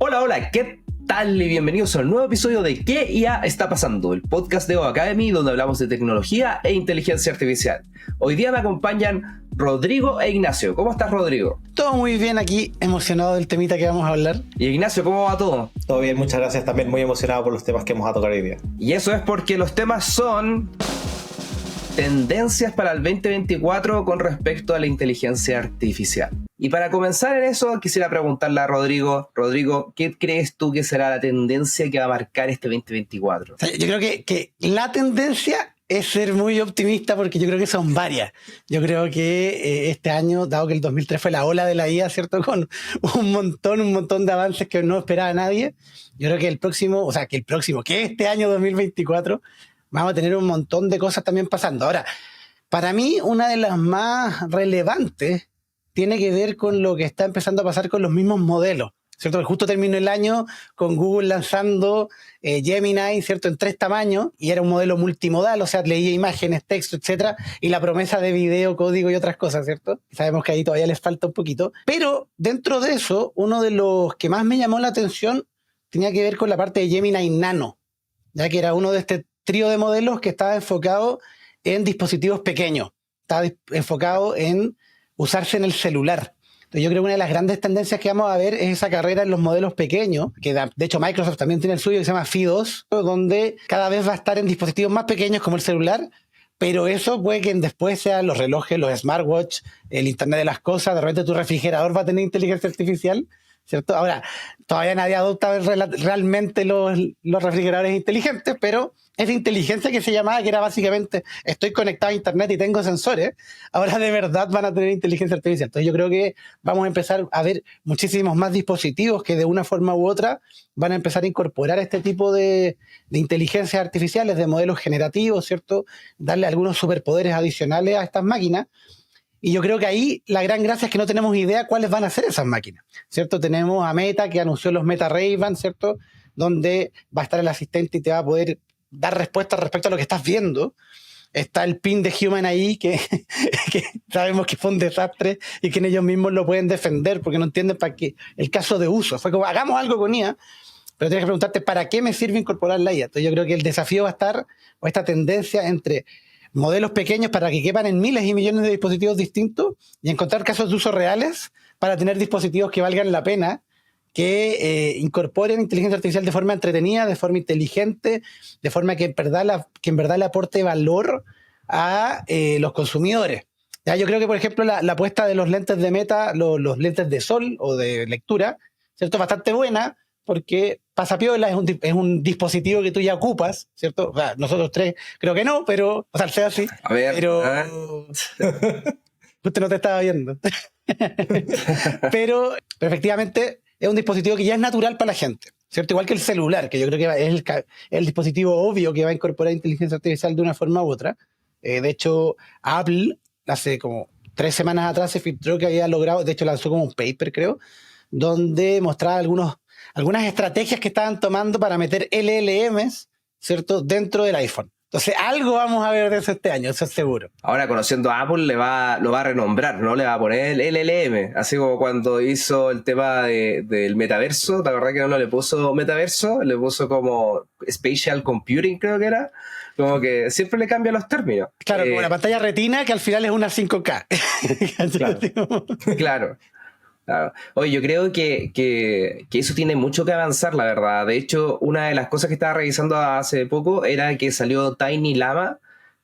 Hola, hola, ¿qué tal? Y bienvenidos a un nuevo episodio de ¿Qué IA está pasando? El podcast de OA Academy, donde hablamos de tecnología e inteligencia artificial. Hoy día me acompañan Rodrigo e Ignacio. ¿Cómo estás, Rodrigo? Todo muy bien aquí, emocionado del temita que vamos a hablar. Y Ignacio, ¿cómo va todo? Todo bien, muchas gracias. También muy emocionado por los temas que vamos a tocar hoy día. Y eso es porque los temas son tendencias para el 2024 con respecto a la inteligencia artificial. Y para comenzar en eso, quisiera preguntarle a Rodrigo. Rodrigo, ¿qué crees tú que será la tendencia que va a marcar este 2024? O sea, yo creo que la tendencia es ser muy optimista porque yo creo que son varias. Yo creo que este año, dado que el 2003 fue la ola de la IA, ¿cierto? Con un montón de avances que no esperaba nadie. Yo creo que que este año 2024 vamos a tener un montón de cosas también pasando. Ahora, para mí, una de las más relevantes tiene que ver con lo que está empezando a pasar con los mismos modelos, ¿cierto? Justo terminó el año con Google lanzando Gemini, ¿cierto? En 3 tamaños, y era un modelo multimodal, o sea, leía imágenes, texto, etcétera, y la promesa de video, código y otras cosas, ¿cierto? Sabemos que ahí todavía les falta un poquito. Pero dentro de eso, uno de los que más me llamó la atención tenía que ver con la parte de Gemini Nano, ya que era uno de este trío de modelos que estaba enfocado en dispositivos pequeños, estaba enfocado en usarse en el celular. Entonces yo creo que una de las grandes tendencias que vamos a ver es esa carrera en los modelos pequeños, que de hecho Microsoft también tiene el suyo, que se llama Phi 2, donde cada vez va a estar en dispositivos más pequeños como el celular, pero eso puede que después sean los relojes, los smartwatch, el Internet de las cosas, de repente tu refrigerador va a tener inteligencia artificial, ¿cierto? Ahora, todavía nadie adopta realmente los refrigeradores inteligentes, pero esa inteligencia que se llamaba, que era básicamente estoy conectado a internet y tengo sensores, ahora de verdad van a tener inteligencia artificial. Entonces yo creo que vamos a empezar a ver muchísimos más dispositivos que de una forma u otra van a empezar a incorporar este tipo de inteligencias artificiales, de modelos generativos, ¿cierto? Darle algunos superpoderes adicionales a estas máquinas. Y yo creo que ahí la gran gracia es que no tenemos idea cuáles van a ser esas máquinas, ¿cierto? Tenemos a Meta, que anunció los Meta Ray-Ban, ¿cierto? Donde va a estar el asistente y te va a poder dar respuestas respecto a lo que estás viendo. Está el pin de Human ahí, que sabemos que fue un desastre y que ellos mismos lo pueden defender porque no entienden para qué el caso de uso. Fue como, hagamos algo con IA, pero tienes que preguntarte, ¿para qué me sirve incorporar la IA? Entonces yo creo que el desafío va a estar, o esta tendencia entre modelos pequeños para que quepan en miles y millones de dispositivos distintos y encontrar casos de uso reales para tener dispositivos que valgan la pena, que incorporen inteligencia artificial de forma entretenida, de forma inteligente, de forma que en verdad le aporte valor a los consumidores. Ya, yo creo que, por ejemplo, la apuesta de los lentes de Meta, los lentes de sol o de lectura, ¿cierto? Bastante buena, porque pasapiola es un dispositivo que tú ya ocupas, ¿cierto? O sea, nosotros tres creo que no, pero, o sea, sea así. A ver, pero usted no te estaba viendo. pero efectivamente es un dispositivo que ya es natural para la gente, ¿cierto? Igual que el celular, que yo creo que es el dispositivo obvio que va a incorporar inteligencia artificial de una forma u otra. De hecho, Apple hace como 3 semanas atrás se filtró que había logrado, de hecho lanzó como un paper, creo, donde mostraba algunas estrategias que estaban tomando para meter LLMs, ¿cierto?, dentro del iPhone. Entonces, algo vamos a ver de eso este año, eso es seguro. Ahora, conociendo a Apple, lo va a renombrar, ¿no? Le va a poner el LLM, así como cuando hizo el tema del metaverso. ¿Te acordás que no le puso metaverso? Le puso como Spatial Computing, creo que era. Como que siempre le cambia los términos. Claro, como la pantalla retina, que al final es una 5K. Claro. Claro. Oye, yo creo que eso tiene mucho que avanzar, la verdad. De hecho, una de las cosas que estaba revisando hace poco era que salió Tiny Llama,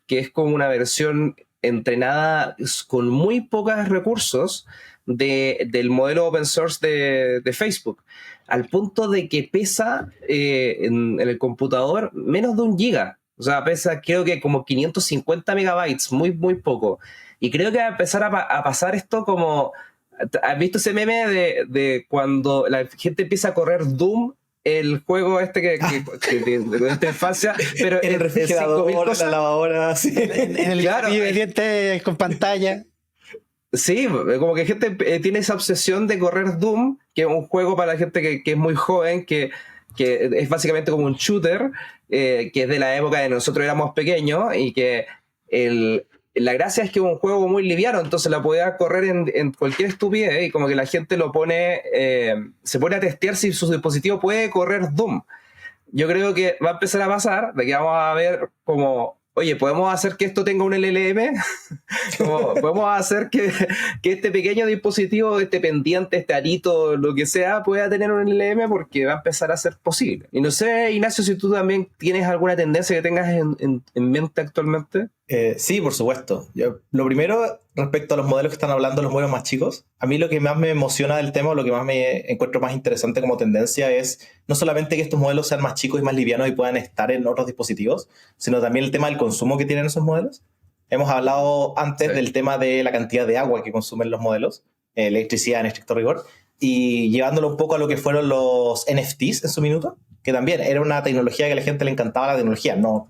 que es como una versión entrenada con muy pocos recursos del modelo open source de Facebook, al punto de que pesa en el computador menos de 1 giga. O sea, pesa creo que como 550 megabytes, muy, muy poco. Y creo que va a empezar a pasar esto como... ¿Has visto ese meme de cuando la gente empieza a correr Doom, el juego este que de esta infancia, pero en el refrigerador, en la lavadora, sí. en el claro, diente con pantalla? Sí, como que gente tiene esa obsesión de correr Doom, que es un juego para la gente que es muy joven, que es básicamente como un shooter, que es de la época de nosotros éramos pequeños, y que la gracia es que es un juego muy liviano, entonces la podía correr en cualquier estupidez y como que la gente lo pone, se pone a testear si su dispositivo puede correr Doom. Yo creo que va a empezar a pasar, de que vamos a ver como, oye, ¿podemos hacer que esto tenga un LLM? ¿Podemos hacer que este pequeño dispositivo, este pendiente, este arito, lo que sea, pueda tener un LLM? Porque va a empezar a ser posible. Y no sé, Ignacio, si tú también tienes alguna tendencia que tengas en mente actualmente. Sí, por supuesto. Lo primero, respecto a los modelos que están hablando, los modelos más chicos, a mí lo que más me emociona del tema, lo que más me encuentro más interesante como tendencia es no solamente que estos modelos sean más chicos y más livianos y puedan estar en otros dispositivos, sino también el tema del consumo que tienen esos modelos. Hemos hablado antes del tema de la cantidad de agua que consumen los modelos, electricidad en estricto rigor, y llevándolo un poco a lo que fueron los NFTs en su minuto, que también era una tecnología que a la gente le encantaba, la tecnología, no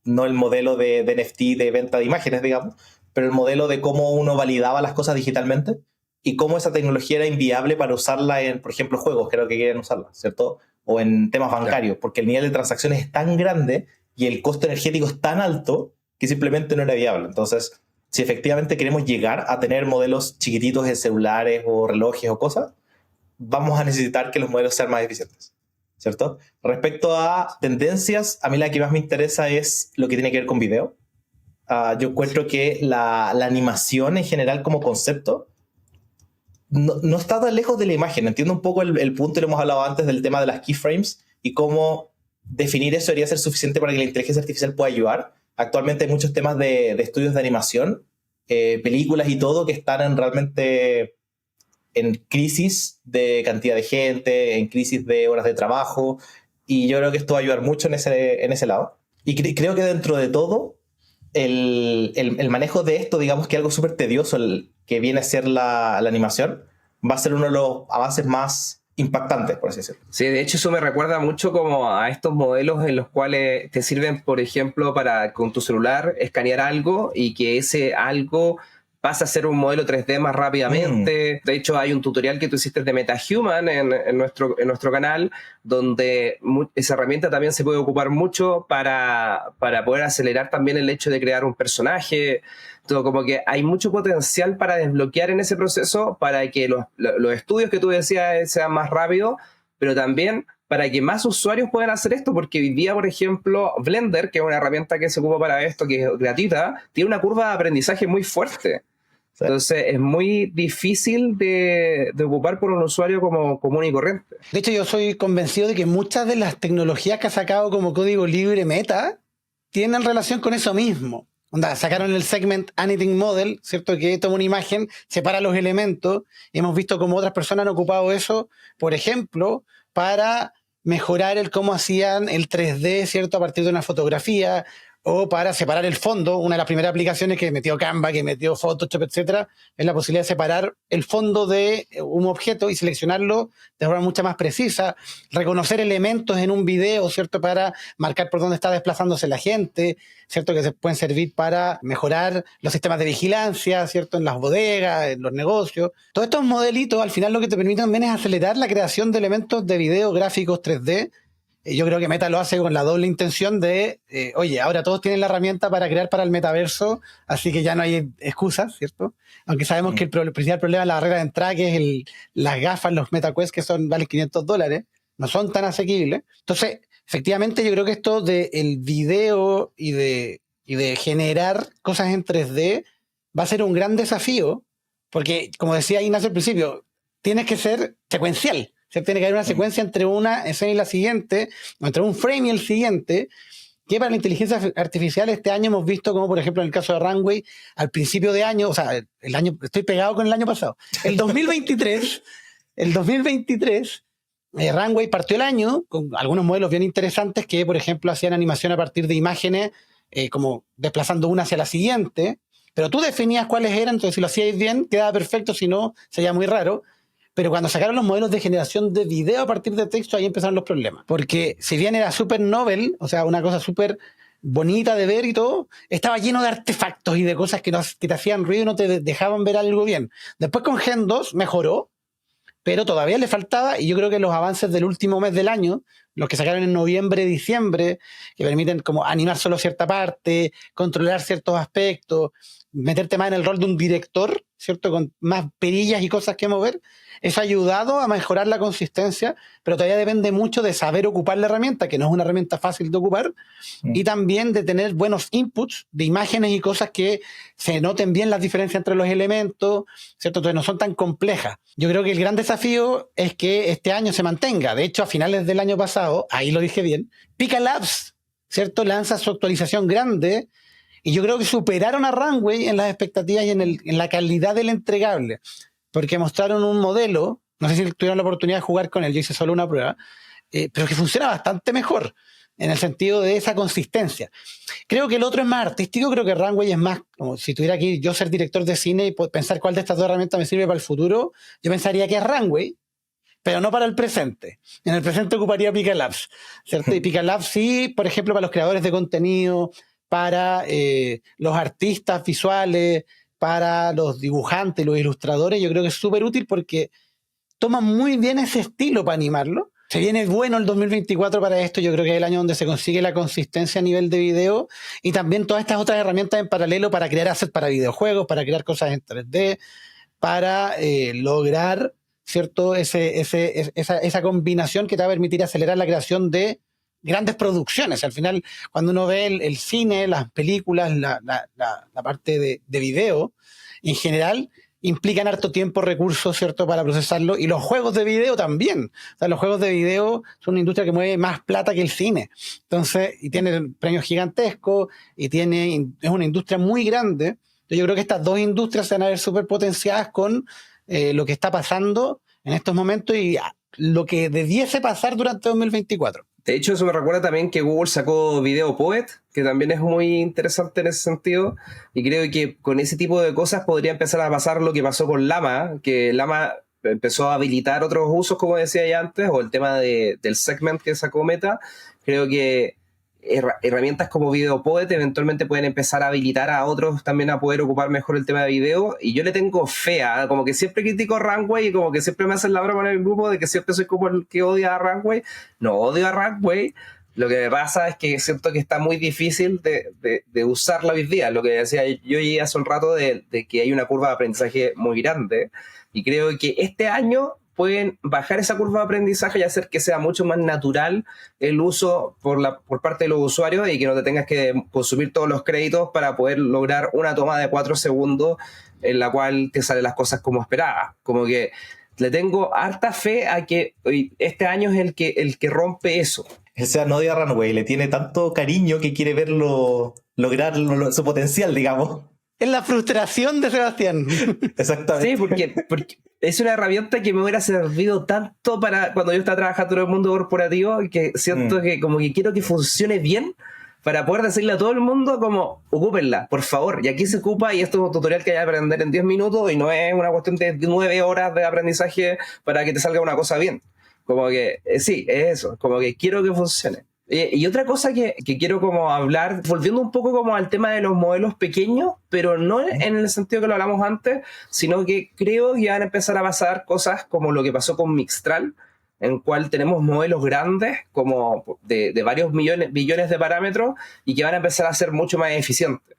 el modelo de NFT de venta de imágenes, digamos, pero el modelo de cómo uno validaba las cosas digitalmente y cómo esa tecnología era inviable para usarla en, por ejemplo, juegos, que era lo que querían usarla, ¿cierto? O en temas bancarios, porque el nivel de transacciones es tan grande y el costo energético es tan alto que simplemente no era viable. Entonces, si efectivamente queremos llegar a tener modelos chiquititos en celulares o relojes o cosas, vamos a necesitar que los modelos sean más eficientes, ¿cierto? Respecto a tendencias, a mí la que más me interesa es lo que tiene que ver con video. Yo encuentro que la animación en general como concepto no está tan lejos de la imagen. Entiendo un poco el punto, y lo hemos hablado antes, del tema de las keyframes y cómo definir eso debería ser suficiente para que la inteligencia artificial pueda ayudar. Actualmente hay muchos temas de estudios de animación, películas y todo que están realmente en crisis de cantidad de gente, en crisis de horas de trabajo, y yo creo que esto va a ayudar mucho en ese lado. Y creo que dentro de todo, el manejo de esto, digamos que algo súper tedioso, que viene a ser la animación, va a ser uno de los avances más impactantes, por así decirlo. Sí, de hecho eso me recuerda mucho como a estos modelos en los cuales te sirven, por ejemplo, para con tu celular escanear algo y que ese algo pasa a ser un modelo 3D más rápidamente. De hecho, hay un tutorial que tú hiciste de MetaHuman en nuestro canal, donde esa herramienta también se puede ocupar mucho para poder acelerar también el hecho de crear un personaje. Todo, como que hay mucho potencial para desbloquear en ese proceso para que los estudios que tú decías sean más rápidos, pero también para que más usuarios puedan hacer esto, porque hoy día, por ejemplo, Blender, que es una herramienta que se ocupa para esto, que es gratuita, tiene una curva de aprendizaje muy fuerte. Sí. Entonces es muy difícil de ocupar por un usuario como común y corriente. De hecho, yo soy convencido de que muchas de las tecnologías que ha sacado como código libre Meta tienen relación con eso mismo. Onda, sacaron el Segment Anything Model, ¿cierto? Que toma una imagen, separa los elementos. Y hemos visto cómo otras personas han ocupado eso, por ejemplo, para mejorar el cómo hacían el 3D, ¿cierto? A partir de una fotografía, o para separar el fondo. Una de las primeras aplicaciones que metió Canva, que metió Photoshop, etcétera, es la posibilidad de separar el fondo de un objeto y seleccionarlo de forma mucho más precisa, reconocer elementos en un video, ¿cierto? Para marcar por dónde está desplazándose la gente, ¿cierto? Que se pueden servir para mejorar los sistemas de vigilancia, ¿cierto? En las bodegas, en los negocios. Todos estos modelitos, al final, lo que te permiten también es acelerar la creación de elementos de video gráficos 3D. Yo creo que Meta lo hace con la doble intención de, oye, ahora todos tienen la herramienta para crear para el metaverso, así que ya no hay excusas, ¿cierto? Aunque sabemos que el principal problema es la barrera de entrada, que es las gafas, los MetaQuest, que valen $500, no son tan asequibles. Entonces, efectivamente, yo creo que esto del video y de generar cosas en 3D va a ser un gran desafío, porque, como decía Ignacio al principio, tienes que ser secuencial. O sea, tiene que haber una secuencia entre una escena y la siguiente, o entre un frame y el siguiente, que para la inteligencia artificial este año hemos visto como, por ejemplo, en el caso de Runway, al principio de año, o sea, estoy pegado con el año pasado, el 2023, Runway partió el año con algunos modelos bien interesantes que, por ejemplo, hacían animación a partir de imágenes, como desplazando una hacia la siguiente, pero tú definías cuáles eran, entonces si lo hacíais bien, quedaba perfecto, si no, sería muy raro. Pero cuando sacaron los modelos de generación de video a partir de texto, ahí empezaron los problemas. Porque si bien era súper novel, o sea, una cosa súper bonita de ver y todo, estaba lleno de artefactos y de cosas que te hacían ruido y no te dejaban ver algo bien. Después con Gen 2 mejoró, pero todavía le faltaba, y yo creo que los avances del último mes del año, los que sacaron en noviembre, diciembre, que permiten como animar solo cierta parte, controlar ciertos aspectos, meterte más en el rol de un director, ¿cierto? Con más perillas y cosas que mover, eso ha ayudado a mejorar la consistencia, pero todavía depende mucho de saber ocupar la herramienta, que no es una herramienta fácil de ocupar, y también de tener buenos inputs de imágenes y cosas que se noten bien las diferencias entre los elementos, ¿cierto? Entonces no son tan complejas. Yo creo que el gran desafío es que este año se mantenga. De hecho, a finales del año pasado, ahí lo dije bien, Pika Labs, ¿cierto? Lanza su actualización grande, y yo creo que superaron a Runway en las expectativas y en la calidad del entregable, porque mostraron un modelo, no sé si tuvieron la oportunidad de jugar con él, yo hice solo una prueba, pero que funciona bastante mejor en el sentido de esa consistencia. Creo que el otro es más artístico, creo que Runway es más, como si tuviera que yo ser director de cine y pensar cuál de estas dos herramientas me sirve para el futuro, yo pensaría que es Runway, pero no para el presente. En el presente ocuparía Pika Labs, ¿cierto? Y Pika Labs sí, por ejemplo, para los creadores de contenido, para los artistas visuales, para los dibujantes, los ilustradores, yo creo que es súper útil porque toma muy bien ese estilo para animarlo. Se viene bueno el 2024 para esto, yo creo que es el año donde se consigue la consistencia a nivel de video y también todas estas otras herramientas en paralelo para crear assets para videojuegos, para crear cosas en 3D, para lograr, ¿cierto? Esa combinación que te va a permitir acelerar la creación de grandes producciones. Al final, cuando uno ve el cine, las películas, la parte de video, en general, implican harto tiempo, recursos, ¿cierto?, para procesarlo. Y los juegos de video también. O sea, los juegos de video son una industria que mueve más plata que el cine. Entonces, y tiene premios gigantescos, y es una industria muy grande. Entonces, yo creo que estas dos industrias se van a ver súper potenciadas con lo que está pasando en estos momentos y lo que debiese pasar durante 2024. De hecho, eso me recuerda también que Google sacó Video Poet, que también es muy interesante en ese sentido, y creo que con ese tipo de cosas podría empezar a pasar lo que pasó con Llama, que Llama empezó a habilitar otros usos, como decía ya antes, o el tema del segment que sacó Meta. Creo que herramientas como Video Poet eventualmente pueden empezar a habilitar a otros también a poder ocupar mejor el tema de video, y yo le tengo fea, como que siempre critico a Runway y como que siempre me hacen la broma en el grupo de que siempre soy como el que odia a Runway. No odio a Runway, lo que me pasa es que siento que está muy difícil de usarla hoy día, lo que decía yo ya hace un rato de que hay una curva de aprendizaje muy grande, y creo que este año pueden bajar esa curva de aprendizaje y hacer que sea mucho más natural el uso por parte de los usuarios y que no te tengas que consumir todos los créditos para poder lograr una toma de 4 segundos en la cual te salen las cosas como esperabas. Como que le tengo harta fe a que este año es el que rompe eso. O sea, no odia a Runway, le tiene tanto cariño que quiere verlo lograr su potencial, digamos. Es la frustración de Sebastián. Exactamente. Sí, porque es una herramienta que me hubiera servido tanto para cuando yo estaba trabajando en el mundo corporativo, que siento que como que quiero que funcione bien para poder decirle a todo el mundo como, ocúpenla, por favor. Y aquí se ocupa, y esto es un tutorial que hay que aprender en 10 minutos y no es una cuestión de 9 horas de aprendizaje para que te salga una cosa bien. Como que, sí, es eso, como que quiero que funcione. Y otra cosa que quiero como hablar, volviendo un poco como al tema de los modelos pequeños, pero no en el sentido que lo hablamos antes, sino que creo que van a empezar a pasar cosas como lo que pasó con Mixtral, en cual tenemos modelos grandes, como de varios billones de parámetros, y que van a empezar a ser mucho más eficientes.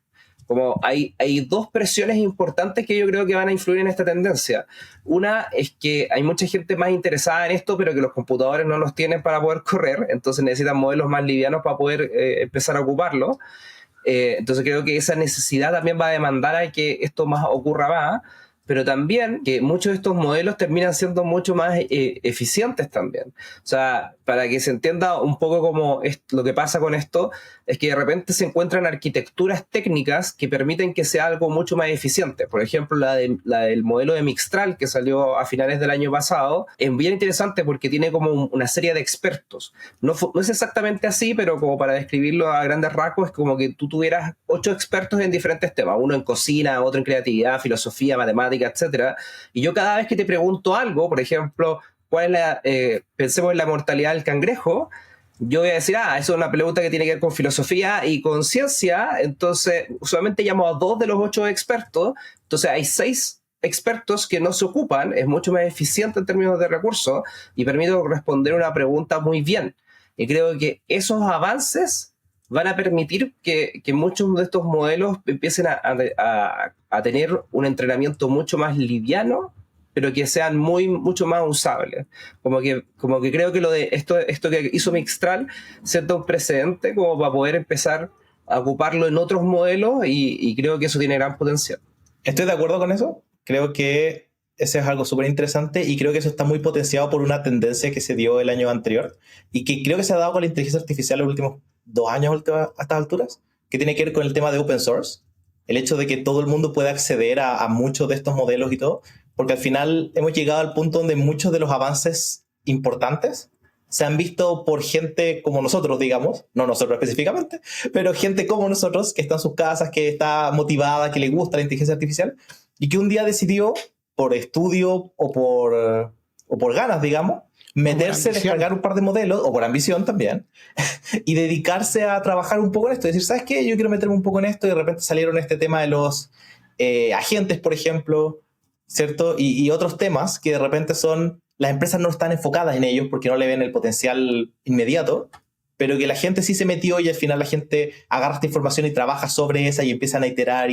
Como hay dos presiones importantes que yo creo que van a influir en esta tendencia. Una es que hay mucha gente más interesada en esto, pero que los computadores no los tienen para poder correr, entonces necesitan modelos más livianos para poder empezar a ocuparlo. Entonces creo que esa necesidad también va a demandar a que esto más ocurra más, pero también que muchos de estos modelos terminan siendo mucho más eficientes también. O sea, para que se entienda un poco cómo lo que pasa con esto, es que de repente se encuentran arquitecturas técnicas que permiten que sea algo mucho más eficiente. Por ejemplo, la del modelo de Mixtral, que salió a finales del año pasado, es bien interesante porque tiene como una serie de expertos. No es exactamente así, pero como para describirlo a grandes rasgos, es como que tú tuvieras 8 expertos en diferentes temas, uno en cocina, otro en creatividad, filosofía, matemática, etcétera. Y yo cada vez que te pregunto algo, por ejemplo, ¿cuál es pensemos en la mortalidad del cangrejo? Yo voy a decir, eso es una pregunta que tiene que ver con filosofía y con ciencia, entonces usualmente llamo a 2 de los 8 expertos, entonces hay 6 expertos que no se ocupan, es mucho más eficiente en términos de recursos y permite responder una pregunta muy bien. Y creo que esos avances van a permitir que muchos de estos modelos empiecen a tener un entrenamiento mucho más liviano, pero que sean mucho más usables. Como que creo que lo de esto que hizo Mixtral sienta un precedente como para poder empezar a ocuparlo en otros modelos y creo que eso tiene gran potencial. Estoy de acuerdo con eso. Creo que ese es algo súper interesante y creo que eso está muy potenciado por una tendencia que se dio el año anterior y que creo que se ha dado con la inteligencia artificial los últimos 2 años a estas alturas, que tiene que ver con el tema de open source, el hecho de que todo el mundo pueda acceder a muchos de estos modelos y todo, porque al final hemos llegado al punto donde muchos de los avances importantes se han visto por gente como nosotros, digamos, no nosotros específicamente, pero gente como nosotros que está en sus casas, que está motivada, que le gusta la inteligencia artificial y que un día decidió, por estudio o por ganas, digamos, meterse, descargar un par de modelos, o por ambición también, y dedicarse a trabajar un poco en esto. Decir, ¿sabes qué? Yo quiero meterme un poco en esto, y de repente salieron este tema de los agentes, por ejemplo, ¿cierto? Y otros temas que de repente las empresas no están enfocadas en ellos porque no le ven el potencial inmediato, pero que la gente sí se metió y al final la gente agarra esta información y trabaja sobre esa y empiezan a iterar.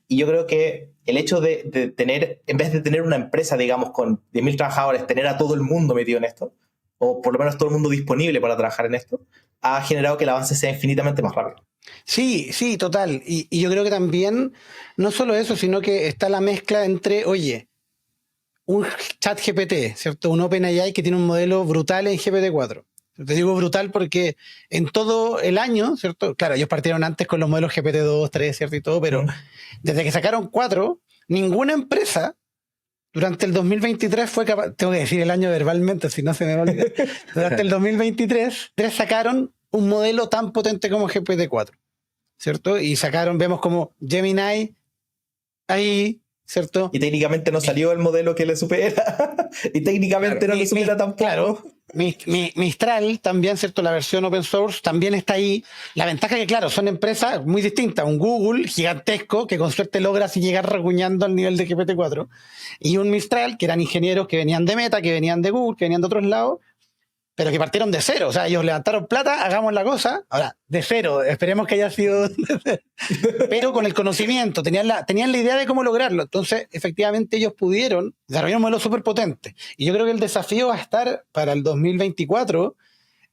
Y yo creo que el hecho de tener, en vez de tener una empresa, digamos, con 10.000 trabajadores, tener a todo el mundo metido en esto, o por lo menos todo el mundo disponible para trabajar en esto, ha generado que el avance sea infinitamente más rápido. Sí, total. Y yo creo que también, no solo eso, sino que está la mezcla entre, oye, un chat GPT, ¿cierto? Un OpenAI que tiene un modelo brutal en GPT-4. Te digo brutal porque en todo el año, ¿cierto? Claro, ellos partieron antes con los modelos GPT-2, 3, ¿cierto? Y todo, pero desde que sacaron 4, ninguna empresa durante el 2023 fue capaz, tengo que decir el año verbalmente, si no se me va a olvidar, durante el 2023, 3 sacaron un modelo tan potente como GPT-4, ¿cierto? Y vemos como Gemini ahí, ¿cierto? Y técnicamente no salió el modelo que le supera. Y técnicamente no le supera tampoco. Claro. Mistral también, ¿cierto? La versión open source también está ahí. La ventaja es que, claro, son empresas muy distintas. Un Google gigantesco que con suerte logra así llegar reguñando al nivel de GPT-4 y un Mistral que eran ingenieros que venían de Meta, que venían de Google, que venían de otros lados, pero que partieron de cero. O sea, ellos levantaron plata, hagamos la cosa. Ahora, de cero, esperemos que haya sido pero con el conocimiento, tenían la idea de cómo lograrlo. Entonces, efectivamente, ellos pudieron desarrollar un modelo súper potente. Y yo creo que el desafío va a estar para el 2024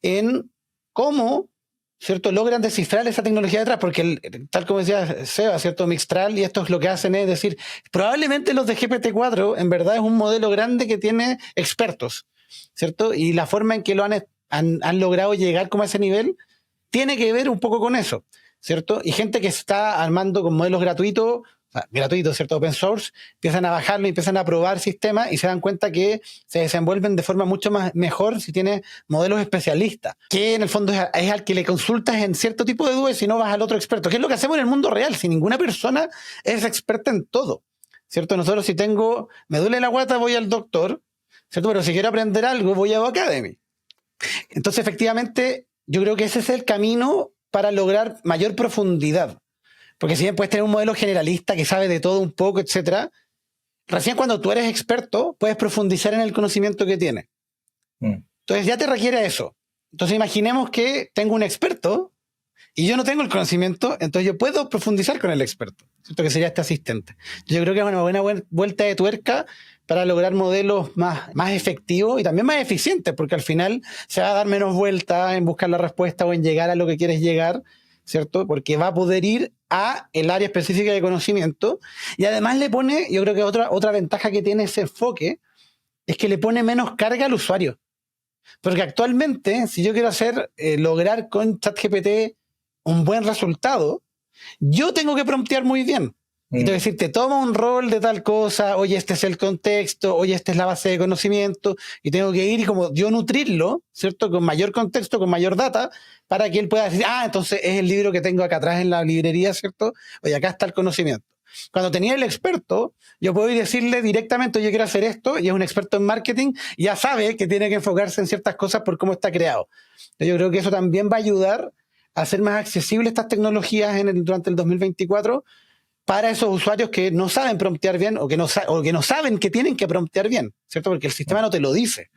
en cómo, ¿cierto?, logran descifrar esa tecnología detrás, porque tal como decía Seba, ¿cierto?, Mixtral, y esto es lo que hacen es decir, probablemente los de GPT-4 en verdad es un modelo grande que tiene expertos, ¿cierto? Y la forma en que lo han logrado llegar como a ese nivel tiene que ver un poco con eso, ¿cierto? Y gente que está armando con modelos gratuitos, ¿cierto? Open source, empiezan a bajarlo y empiezan a probar sistemas y se dan cuenta que se desenvuelven de forma mucho mejor si tienes modelos especialistas, que en el fondo es al que le consultas en cierto tipo de dudas y si no vas al otro experto, que es lo que hacemos en el mundo real, si ninguna persona es experta en todo, ¿cierto? Nosotros si me duele la guata voy al doctor, ¿cierto? Pero si quiero aprender algo voy a Academy. Entonces efectivamente yo creo que ese es el camino para lograr mayor profundidad. Porque si bien puedes tener un modelo generalista que sabe de todo un poco, etcétera, recién cuando tú eres experto puedes profundizar en el conocimiento que tienes. Entonces ya te requiere eso. Entonces imaginemos que tengo un experto y yo no tengo el conocimiento, entonces yo puedo profundizar con el experto, ¿cierto? Que sería este asistente. Yo creo que es una buena vuelta de tuerca para lograr modelos más efectivos y también más eficientes, porque al final se va a dar menos vueltas en buscar la respuesta o en llegar a lo que quieres llegar, ¿cierto? Porque va a poder ir a el área específica de conocimiento y además le pone, yo creo que otra ventaja que tiene ese enfoque es que le pone menos carga al usuario. Porque actualmente, si yo quiero lograr con ChatGPT un buen resultado, yo tengo que promptear muy bien. Y te voy a decir, te toma un rol de tal cosa, oye, este es el contexto, oye, esta es la base de conocimiento, y tengo que ir y como yo nutrirlo, ¿cierto? Con mayor contexto, con mayor data, para que él pueda decir, entonces es el libro que tengo acá atrás en la librería, ¿cierto? Oye, acá está el conocimiento. Cuando tenía el experto, yo puedo ir decirle directamente, yo quiero hacer esto, y es un experto en marketing, y ya sabe que tiene que enfocarse en ciertas cosas por cómo está creado. Entonces, yo creo que eso también va a ayudar a hacer más accesibles estas tecnologías durante el 2024, para esos usuarios que no saben promptear bien o que no saben que tienen que promptear bien, ¿cierto? Porque el sistema no te lo dice.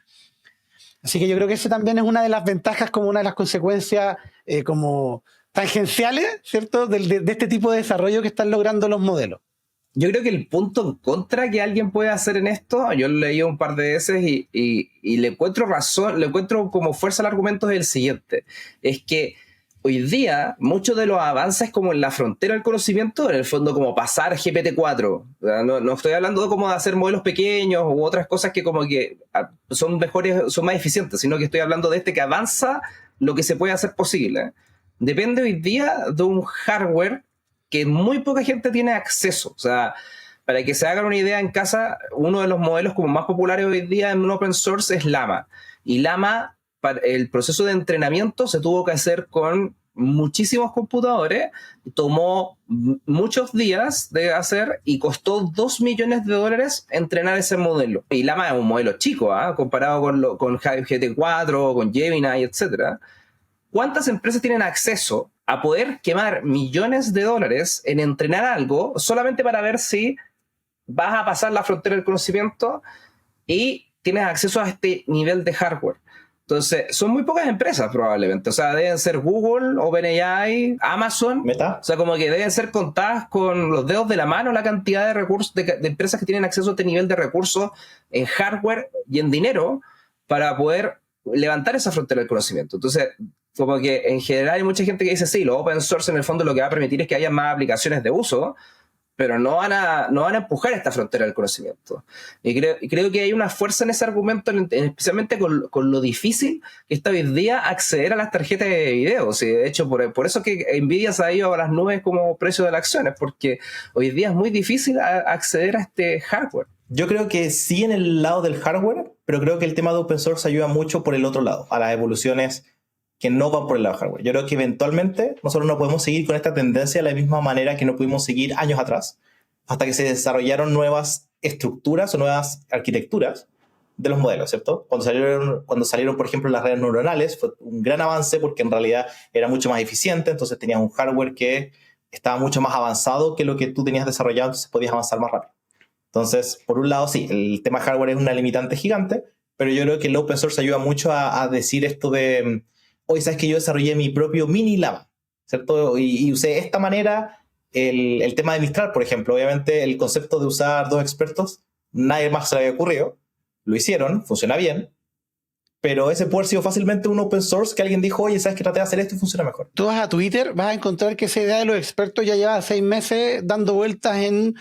Así que yo creo que ese también es una de las ventajas, como una de las consecuencias como tangenciales, ¿cierto? De este tipo de desarrollo que están logrando los modelos. Yo creo que el punto en contra que alguien puede hacer en esto, yo lo he leído un par de veces y le encuentro razón, le encuentro como fuerza al argumento, es el siguiente. Es que hoy día muchos de los avances como en la frontera del conocimiento, en el fondo como pasar GPT-4, no estoy hablando de como de hacer modelos pequeños u otras cosas que como que son mejores, son más eficientes, sino que estoy hablando de este que avanza lo que se puede hacer posible. Depende hoy día de un hardware que muy poca gente tiene acceso. O sea, para que se hagan una idea en casa, uno de los modelos como más populares hoy día en un open source es Llama. Y Llama, para el proceso de entrenamiento se tuvo que hacer con muchísimos computadores, tomó muchos días de hacer y costó $2 millones entrenar ese modelo. Y Llama es un modelo chico, comparado con GPT-4, con Gemini, etc. ¿Cuántas empresas tienen acceso a poder quemar millones de dólares en entrenar algo solamente para ver si vas a pasar la frontera del conocimiento y tienes acceso a este nivel de hardware? Entonces, son muy pocas empresas probablemente. O sea, deben ser Google, OpenAI, Amazon. Meta. O sea, como que deben ser contadas con los dedos de la mano la cantidad de recursos, de empresas que tienen acceso a este nivel de recursos en hardware y en dinero para poder levantar esa frontera del conocimiento. Entonces, como que en general hay mucha gente que dice, sí, lo open source en el fondo lo que va a permitir es que haya más aplicaciones de uso, pero no van a empujar esta frontera del conocimiento. Y creo que hay una fuerza en ese argumento, especialmente con lo difícil que está hoy día acceder a las tarjetas de video. Sí, de hecho, por eso que Nvidia se ha ido a las nubes como precio de las acciones, porque hoy día es muy difícil acceder a este hardware. Yo creo que sí en el lado del hardware, pero creo que el tema de open source ayuda mucho por el otro lado, a las evoluciones que no van por el lado del hardware. Yo creo que eventualmente nosotros no podemos seguir con esta tendencia de la misma manera que no pudimos seguir años atrás, hasta que se desarrollaron nuevas estructuras o nuevas arquitecturas de los modelos, ¿cierto? Cuando salieron, por ejemplo, las redes neuronales, fue un gran avance porque en realidad era mucho más eficiente, entonces tenías un hardware que estaba mucho más avanzado que lo que tú tenías desarrollado, entonces podías avanzar más rápido. Entonces, por un lado, sí, el tema hardware es una limitante gigante, pero yo creo que el open source ayuda mucho a decir esto de, oye, ¿sabes que yo desarrollé mi propio mini Llama? ¿Cierto? Y usé de esta manera el tema de Mistral, por ejemplo. Obviamente, el concepto de usar dos expertos, nadie más se le había ocurrido. Lo hicieron, funciona bien, pero ese puede haber sido fácilmente un open source que alguien dijo, oye, ¿sabes que traté de hacer esto y funciona mejor? Tú vas a Twitter, vas a encontrar que esa idea de los expertos ya lleva 6 meses dando vueltas en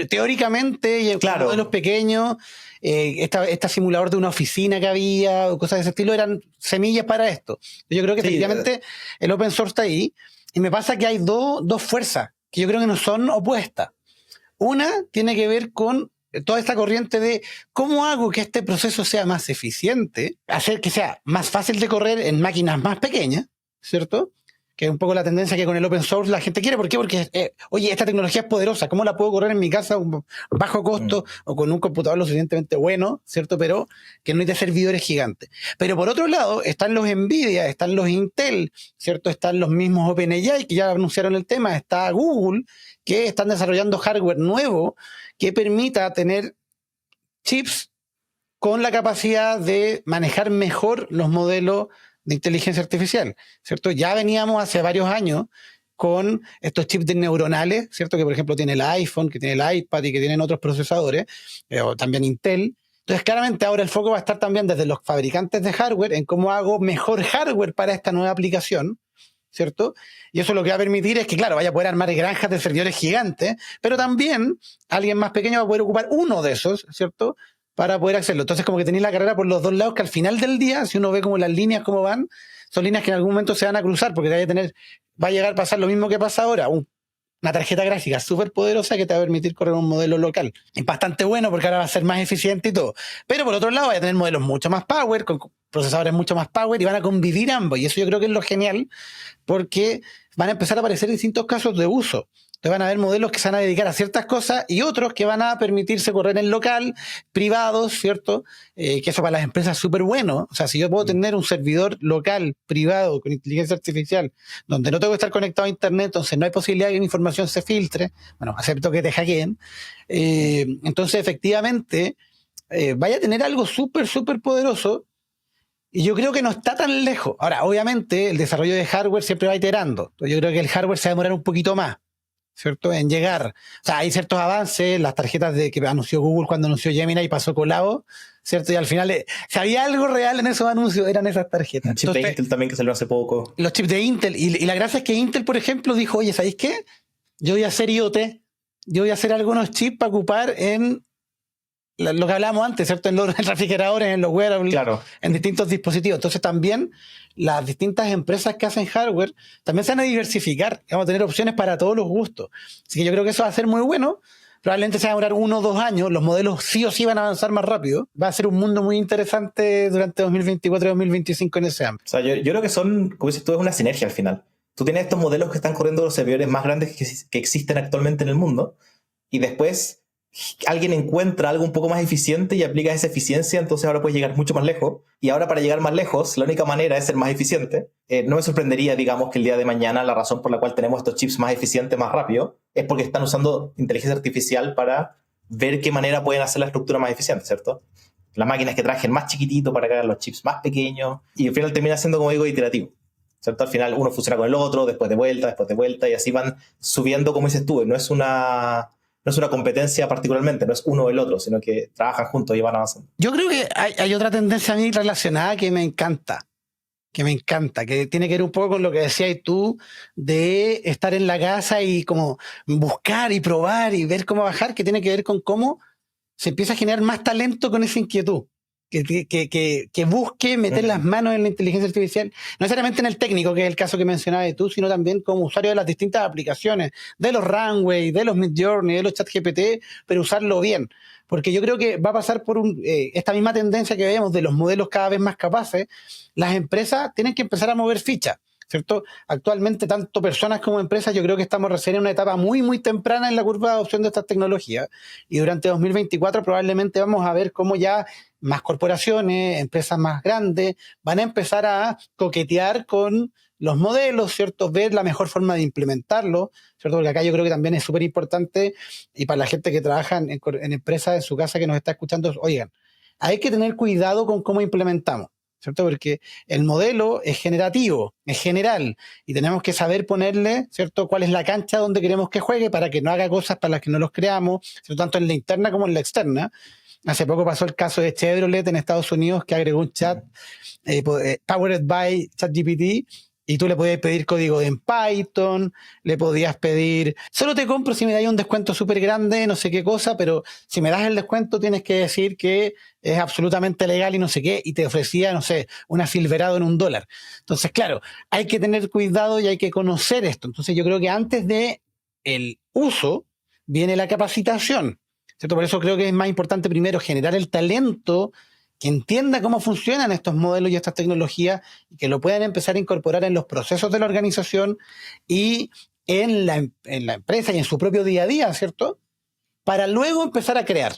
teóricamente y en modelos pequeños. Este simulador de una oficina que había, o cosas de ese estilo, eran semillas para esto. Yo creo que efectivamente el open source está ahí. Y me pasa que hay dos fuerzas que yo creo que no son opuestas. Una tiene que ver con toda esta corriente de cómo hago que este proceso sea más eficiente, hacer que sea más fácil de correr en máquinas más pequeñas, ¿cierto? Que es un poco la tendencia que con el open source la gente quiere. ¿Por qué? Porque, oye, esta tecnología es poderosa. ¿Cómo la puedo correr en mi casa a un bajo costo o con un computador lo suficientemente bueno, ¿cierto? Pero que no necesite servidores gigantes. Pero por otro lado, están los Nvidia, están los Intel, ¿cierto? Están los mismos OpenAI, que ya anunciaron el tema. Está Google, que están desarrollando hardware nuevo que permita tener chips con la capacidad de manejar mejor los modelos de inteligencia artificial, ¿cierto? Ya veníamos hace varios años con estos chips neuronales, ¿cierto? Que por ejemplo tiene el iPhone, que tiene el iPad y que tienen otros procesadores, o también Intel. Entonces claramente ahora el foco va a estar también desde los fabricantes de hardware en cómo hago mejor hardware para esta nueva aplicación, ¿cierto? Y eso lo que va a permitir es que, claro, vaya a poder armar granjas de servidores gigantes, pero también alguien más pequeño va a poder ocupar uno de esos, ¿cierto?, para poder hacerlo. Entonces, como que tenéis la carrera por los dos lados, que al final del día, si uno ve como las líneas cómo van, son líneas que en algún momento se van a cruzar, porque va a llegar a pasar lo mismo que pasa ahora, una tarjeta gráfica súper poderosa que te va a permitir correr un modelo local. Es bastante bueno porque ahora va a ser más eficiente y todo. Pero por otro lado, va a tener modelos mucho más power, con procesadores mucho más power, y van a convivir ambos. Y eso yo creo que es lo genial, porque van a empezar a aparecer distintos casos de uso. Entonces van a haber modelos que se van a dedicar a ciertas cosas y otros que van a permitirse correr en local, privados, ¿cierto? Que eso para las empresas es súper bueno. O sea, si yo puedo tener un servidor local, privado, con inteligencia artificial, donde no tengo que estar conectado a internet, entonces no hay posibilidad de que mi información se filtre, bueno, excepto que te hackeen. Entonces, efectivamente, vaya a tener algo súper, súper poderoso. Y yo creo que no está tan lejos. Ahora, obviamente, el desarrollo de hardware siempre va iterando. Entonces, yo creo que el hardware se va a demorar un poquito más, ¿cierto? En llegar. O sea, hay ciertos avances, las tarjetas que anunció Google cuando anunció Gemini y pasó colado, ¿cierto? Y al final, si había algo real en esos anuncios, eran esas tarjetas. Un chip de Intel también que salió hace poco. Los chips de Intel. Y la gracia es que Intel, por ejemplo, dijo, oye, ¿sabéis qué? Yo voy a hacer IoT. Yo voy a hacer algunos chips para ocupar en lo que hablábamos antes, ¿cierto? En los refrigeradores, en los wearables, Claro. en distintos dispositivos. Entonces también las distintas empresas que hacen hardware también se van a diversificar. Vamos a tener opciones para todos los gustos. Así que yo creo que eso va a ser muy bueno. Probablemente se va a demorar 1 o 2 años. Los modelos sí o sí van a avanzar más rápido. Va a ser un mundo muy interesante durante 2024 y 2025 en ese ámbito. O sea, yo creo que son, como dices tú, es una sinergia al final. Tú tienes estos modelos que están corriendo los servidores más grandes que existen actualmente en el mundo y después alguien encuentra algo un poco más eficiente y aplica esa eficiencia, entonces ahora puedes llegar mucho más lejos. Y ahora para llegar más lejos, la única manera es ser más eficiente. No me sorprendería, digamos, que el día de mañana la razón por la cual tenemos estos chips más eficientes, más rápido, es porque están usando inteligencia artificial para ver qué manera pueden hacer la estructura más eficiente, ¿cierto? Las máquinas que trajen más chiquitito para que hagan los chips más pequeños y al final termina siendo, como digo, iterativo, ¿cierto? Al final uno funciona con el otro, después de vuelta y así van subiendo, como dices tú. No es una competencia particularmente, no es uno o el otro, sino que trabajan juntos y van avanzando. Yo creo que hay otra tendencia a mí relacionada que me encanta, que tiene que ver un poco con lo que decías tú de estar en la casa y como buscar y probar y ver cómo bajar, que tiene que ver con cómo se empieza a generar más talento con esa inquietud. Que busque meter las manos en la inteligencia artificial, no necesariamente en el técnico, que es el caso que mencionabas tú, sino también como usuario de las distintas aplicaciones, de los Runway, de los Midjourney, de los ChatGPT, pero usarlo bien. Porque yo creo que va a pasar por esta misma tendencia que vemos de los modelos cada vez más capaces. Las empresas tienen que empezar a mover fichas, ¿cierto? Actualmente, tanto personas como empresas, yo creo que estamos recién en una etapa muy, muy temprana en la curva de adopción de estas tecnologías. Y durante 2024 probablemente vamos a ver cómo ya más corporaciones, empresas más grandes, van a empezar a coquetear con los modelos, ¿cierto? Ver la mejor forma de implementarlo, ¿cierto? Porque acá yo creo que también es súper importante, y para la gente que trabaja en empresas en su casa que nos está escuchando, oigan, hay que tener cuidado con cómo implementamos, ¿cierto? Porque el modelo es generativo, es general, y tenemos que saber ponerle, ¿cierto?, cuál es la cancha donde queremos que juegue para que no haga cosas para las que no los creamos, ¿cierto?, tanto en la interna como en la externa. Hace poco pasó el caso de Chevrolet en Estados Unidos, que agregó un chat powered by ChatGPT, y tú le podías pedir código en Python, le podías pedir, solo te compro si me das un descuento súper grande, no sé qué cosa, pero si me das el descuento tienes que decir que es absolutamente legal y no sé qué, y te ofrecía, no sé, una Silverado en $1. Entonces, claro, hay que tener cuidado y hay que conocer esto. Entonces yo creo que antes de el uso viene la capacitación, ¿cierto? Por eso creo que es más importante primero generar el talento que entienda cómo funcionan estos modelos y estas tecnologías y que lo puedan empezar a incorporar en los procesos de la organización y en la empresa y en su propio día a día, ¿cierto? Para luego empezar a crear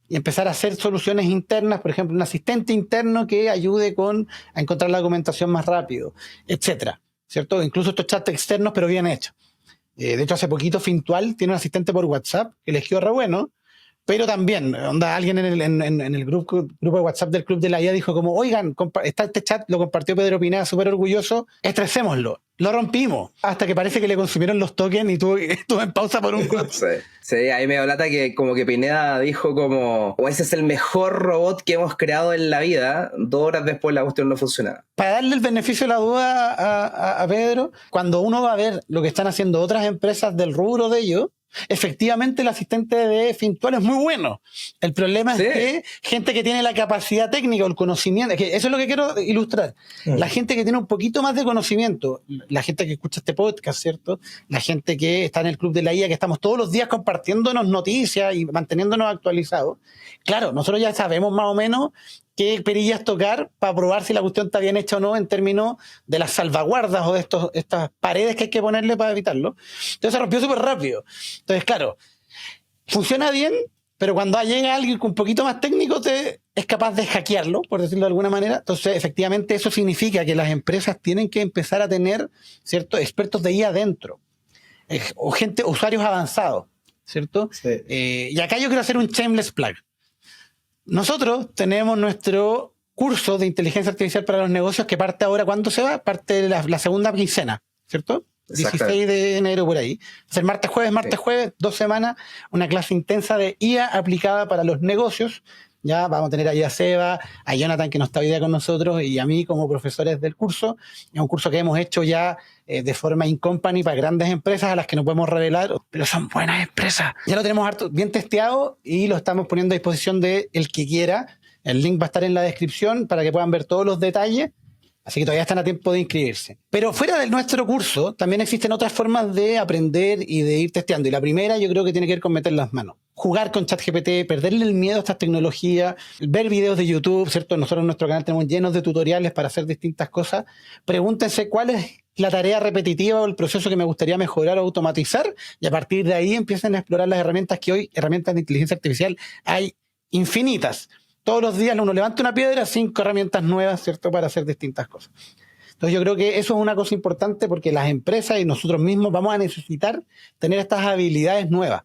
y empezar a hacer soluciones internas, por ejemplo, un asistente interno que ayude a encontrar la documentación más rápido, etcétera, ¿cierto? Incluso estos chats externos, pero bien hechos. De hecho, hace poquito Fintual tiene un asistente por WhatsApp que les quedó re bueno. Pero también, alguien en el grupo de WhatsApp del Club de la IA dijo como, oigan, está este chat, lo compartió Pedro Pineda, súper orgulloso, estresémoslo. Lo rompimos, hasta que parece que le consumieron los tokens y estuvo en pausa por un rato. Sí, ahí me dio lata que como que Pineda dijo como, ese es el mejor robot que hemos creado en la vida, 2 horas después la cuestión no funcionaba. Para darle el beneficio de la duda a Pedro, cuando uno va a ver lo que están haciendo otras empresas del rubro de ellos, efectivamente el asistente de Fintual es muy bueno. El problema es que gente que tiene la capacidad técnica o el conocimiento, que eso es lo que quiero ilustrar, la gente que tiene un poquito más de conocimiento, la gente que escucha este podcast, ¿cierto? La gente que está en el Club de la IA, que estamos todos los días compartiéndonos noticias y manteniéndonos actualizados. Claro, nosotros ya sabemos más o menos qué perillas tocar para probar si la cuestión está bien hecha o no en términos de las salvaguardas o de estas paredes que hay que ponerle para evitarlo. Entonces se rompió súper rápido. Entonces, claro, funciona bien, pero cuando llega alguien con un poquito más técnico es capaz de hackearlo, por decirlo de alguna manera. Entonces, efectivamente, eso significa que las empresas tienen que empezar a tener ciertos expertos de IA adentro, o usuarios avanzados, ¿cierto? Sí. Y acá yo quiero hacer un shameless plug. Nosotros tenemos nuestro curso de inteligencia artificial para los negocios que parte ahora. ¿Cuándo se va? Parte la segunda quincena, ¿cierto? 16 de enero por ahí. Va a ser martes, jueves, 2 semanas, una clase intensa de IA aplicada para los negocios. Ya vamos a tener ahí a Seba, a Jonathan, que no está hoy día con nosotros, y a mí como profesores del curso. Es un curso que hemos hecho ya de forma in company para grandes empresas a las que no podemos revelar, pero son buenas empresas. Ya lo tenemos bien testeado y lo estamos poniendo a disposición de el que quiera. El link va a estar en la descripción para que puedan ver todos los detalles. Así que todavía están a tiempo de inscribirse. Pero fuera de nuestro curso, también existen otras formas de aprender y de ir testeando. Y la primera yo creo que tiene que ver con meter las manos. Jugar con ChatGPT, perderle el miedo a estas tecnologías, ver videos de YouTube, ¿cierto? Nosotros en nuestro canal tenemos llenos de tutoriales para hacer distintas cosas. Pregúntense cuál es la tarea repetitiva o el proceso que me gustaría mejorar o automatizar, y a partir de ahí empiecen a explorar las herramientas que hoy, herramientas de inteligencia artificial, hay infinitas. Todos los días uno levanta una piedra, 5 herramientas nuevas, ¿cierto?, para hacer distintas cosas. Entonces yo creo que eso es una cosa importante porque las empresas y nosotros mismos vamos a necesitar tener estas habilidades nuevas,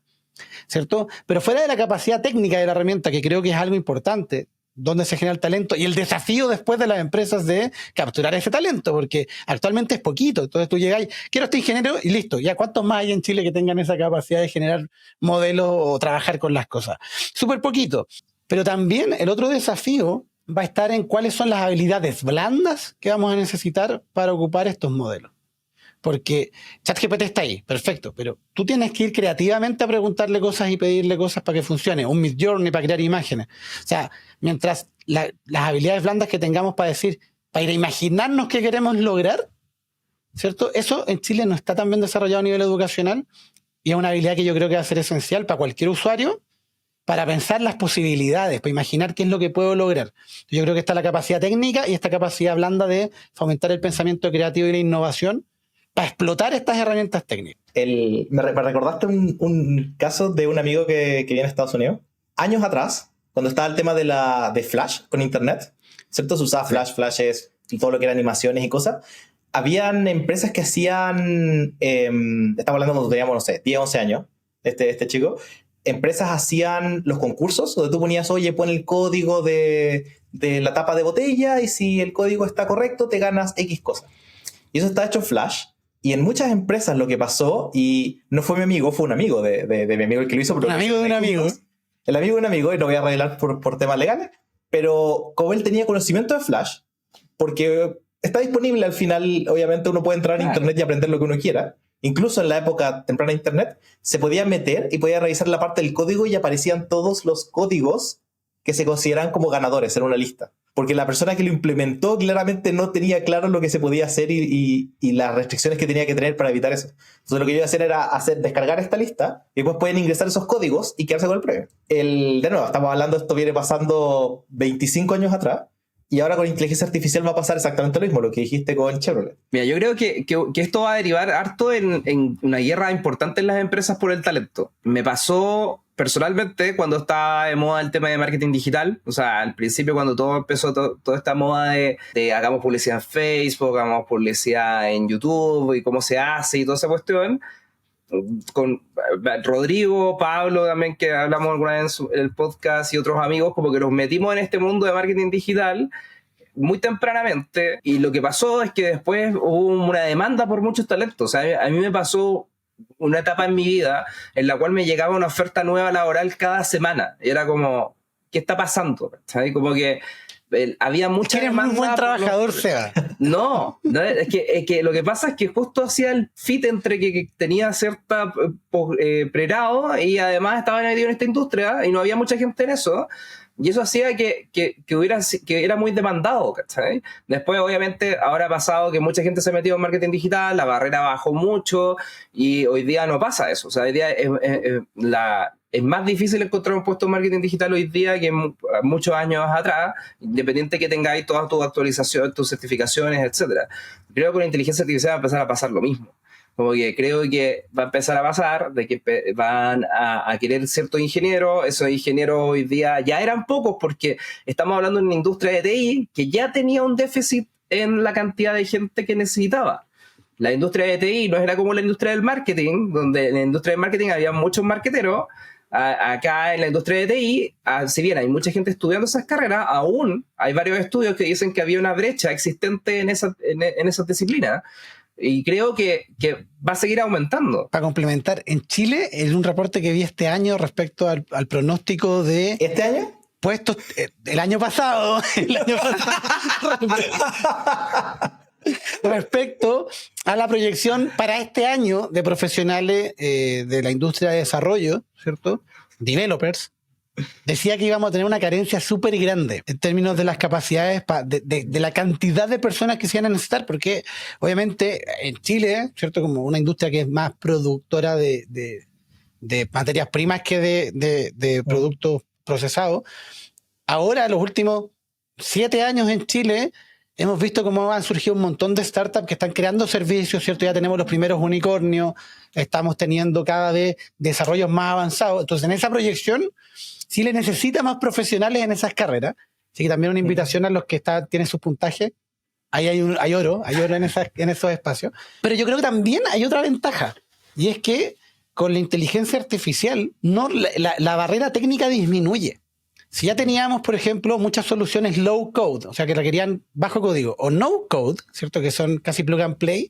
¿cierto? Pero fuera de la capacidad técnica de la herramienta, que creo que es algo importante, donde se genera el talento y el desafío después de las empresas de capturar ese talento, porque actualmente es poquito. Entonces tú llegas, quiero este ingeniero y listo. ¿Ya cuántos más hay en Chile que tengan esa capacidad de generar modelos o trabajar con las cosas? Súper poquito. Pero también el otro desafío va a estar en cuáles son las habilidades blandas que vamos a necesitar para ocupar estos modelos. Porque ChatGPT está ahí, perfecto, pero tú tienes que ir creativamente a preguntarle cosas y pedirle cosas para que funcione. Un Midjourney para crear imágenes. O sea, mientras las habilidades blandas que tengamos para decir, para ir a imaginarnos qué queremos lograr, ¿cierto? Eso en Chile no está tan bien desarrollado a nivel educacional y es una habilidad que yo creo que va a ser esencial para cualquier usuario, para pensar las posibilidades, para imaginar qué es lo que puedo lograr. Yo creo que está la capacidad técnica y esta capacidad blanda de fomentar el pensamiento creativo y la innovación para explotar estas herramientas técnicas. Me recordaste un caso de un amigo que vive en Estados Unidos. Años atrás, cuando estaba el tema de Flash con Internet, ¿cierto? Se usaba Flash es todo lo que era animaciones y cosas. Habían empresas que hacían, estamos hablando cuando teníamos, no sé, 10, 11 años, este chico. Empresas hacían los concursos donde tú ponías, oye, pon el código de la tapa de botella y si el código está correcto te ganas X cosas. Y eso está hecho en Flash. Y en muchas empresas lo que pasó, y no fue mi amigo, fue un amigo de mi amigo el que lo hizo. Un amigo de un amigo. El amigo de un amigo, y lo voy a revelar por temas legales, pero como él tenía conocimiento de Flash, porque está disponible al final, obviamente uno puede entrar a Internet y aprender lo que uno quiera. Incluso en la época temprana de Internet, se podía meter y podía revisar la parte del código y aparecían todos los códigos que se consideran como ganadores en una lista. Porque la persona que lo implementó claramente no tenía claro lo que se podía hacer y las restricciones que tenía que tener para evitar eso. Entonces lo que yo iba a hacer era descargar esta lista y después pueden ingresar esos códigos y quedarse con el premio. De nuevo, estamos hablando, esto viene pasando 25 años atrás. Y ahora con inteligencia artificial va a pasar exactamente lo mismo, lo que dijiste con Chevrolet. Mira, yo creo que esto va a derivar harto en una guerra importante en las empresas por el talento. Me pasó personalmente cuando estaba de moda el tema de marketing digital. O sea, al principio cuando todo empezó, toda esta moda de hagamos publicidad en Facebook, hagamos publicidad en YouTube y cómo se hace y toda esa cuestión. Con Rodrigo, Pablo también, que hablamos alguna vez en el podcast, y otros amigos, como que nos metimos en este mundo de marketing digital muy tempranamente, y lo que pasó es que después hubo una demanda por muchos talentos. O sea, a mí me pasó una etapa en mi vida en la cual me llegaba una oferta nueva laboral cada semana, y era como, ¿qué está pasando? ¿Sabes? Como que había mucha demanda. Eres muy buen trabajador, Seba. No, es que lo que pasa es que justo hacía el fit entre que tenía cierta pregrado y además estaba metido en esta industria y no había mucha gente en eso. Y eso hacía que era muy demandado, ¿cachai? Después, obviamente, ahora ha pasado que mucha gente se ha metido en marketing digital, la barrera bajó mucho y hoy día no pasa eso. O sea, hoy día es más difícil encontrar un puesto en marketing digital hoy día que muchos años atrás, independiente que tengáis todas tus actualizaciones, tus certificaciones, etcétera. Creo que con la inteligencia artificial va a empezar a pasar lo mismo. Como que creo que va a empezar a pasar de que van a querer ciertos ingenieros. Esos ingenieros hoy día ya eran pocos porque estamos hablando de una industria de TI que ya tenía un déficit en la cantidad de gente que necesitaba. La industria de TI no era como la industria del marketing, donde en la industria del marketing había muchos marketeros. Acá en la industria de TI, si bien hay mucha gente estudiando esas carreras, aún hay varios estudios que dicen que había una brecha existente en esas disciplinas. Y creo que va a seguir aumentando. Para complementar, en Chile, en un reporte que vi este año respecto al pronóstico de... ¿Este año? Puestos, el año pasado, respecto a la proyección para este año de profesionales de la industria de desarrollo, ¿cierto? Developers, decía que íbamos a tener una carencia súper grande en términos de las capacidades, de la cantidad de personas que se van a necesitar, porque obviamente en Chile, ¿cierto? Como una industria que es más productora de materias primas que de productos procesados, ahora los últimos 7 años en Chile hemos visto cómo han surgido un montón de startups que están creando servicios, ¿cierto? Ya tenemos los primeros unicornios, estamos teniendo cada vez desarrollos más avanzados. Entonces, en esa proyección, Chile necesita más profesionales en esas carreras. Así que también una invitación a los que tienen sus puntajes. Ahí hay oro en esos espacios. Pero yo creo que también hay otra ventaja, y es que con la inteligencia artificial la barrera técnica disminuye. Si ya teníamos, por ejemplo, muchas soluciones low code, o sea, que requerían bajo código, o no code, ¿cierto? Que son casi plug and play.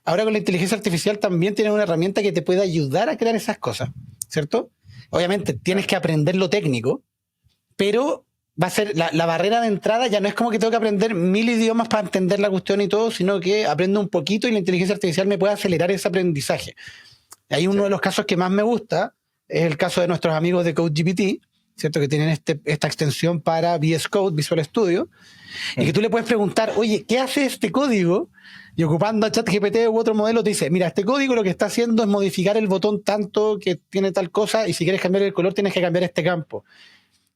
Ahora con la inteligencia artificial también tienes una herramienta que te puede ayudar a crear esas cosas, ¿cierto? Obviamente tienes que aprender lo técnico, pero va a ser la barrera de entrada ya no es como que tengo que aprender 1000 idiomas para entender la cuestión y todo, sino que aprendo un poquito y la inteligencia artificial me puede acelerar ese aprendizaje. Hay uno de los casos que más me gusta, es el caso de nuestros amigos de CodeGPT, ¿cierto? Que tienen esta extensión para VS Code, Visual Studio, y que tú le puedes preguntar, oye, ¿qué hace este código? Y ocupando ChatGPT u otro modelo te dice, mira, este código lo que está haciendo es modificar el botón tanto que tiene tal cosa, y si quieres cambiar el color tienes que cambiar este campo.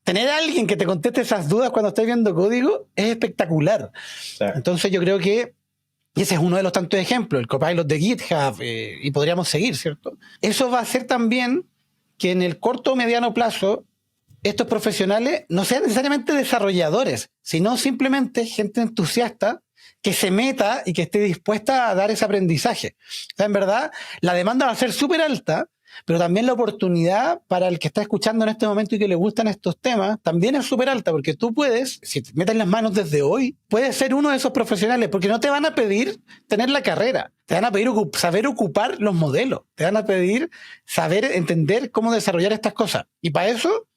Tener a alguien que te conteste esas dudas cuando estás viendo código es espectacular. Sí. Entonces yo creo que y ese es uno de los tantos ejemplos, el Copilot de GitHub, y podríamos seguir, ¿cierto? Eso va a hacer también que en el corto o mediano plazo estos profesionales no sean necesariamente desarrolladores, sino simplemente gente entusiasta que se meta y que esté dispuesta a dar ese aprendizaje. O sea, en verdad, la demanda va a ser súper alta, pero también la oportunidad para el que está escuchando en este momento y que le gustan estos temas también es súper alta, porque tú puedes, si te metes las manos desde hoy, puedes ser uno de esos profesionales, porque no te van a pedir tener la carrera, te van a pedir saber ocupar los modelos, te van a pedir saber entender cómo desarrollar estas cosas. Y para eso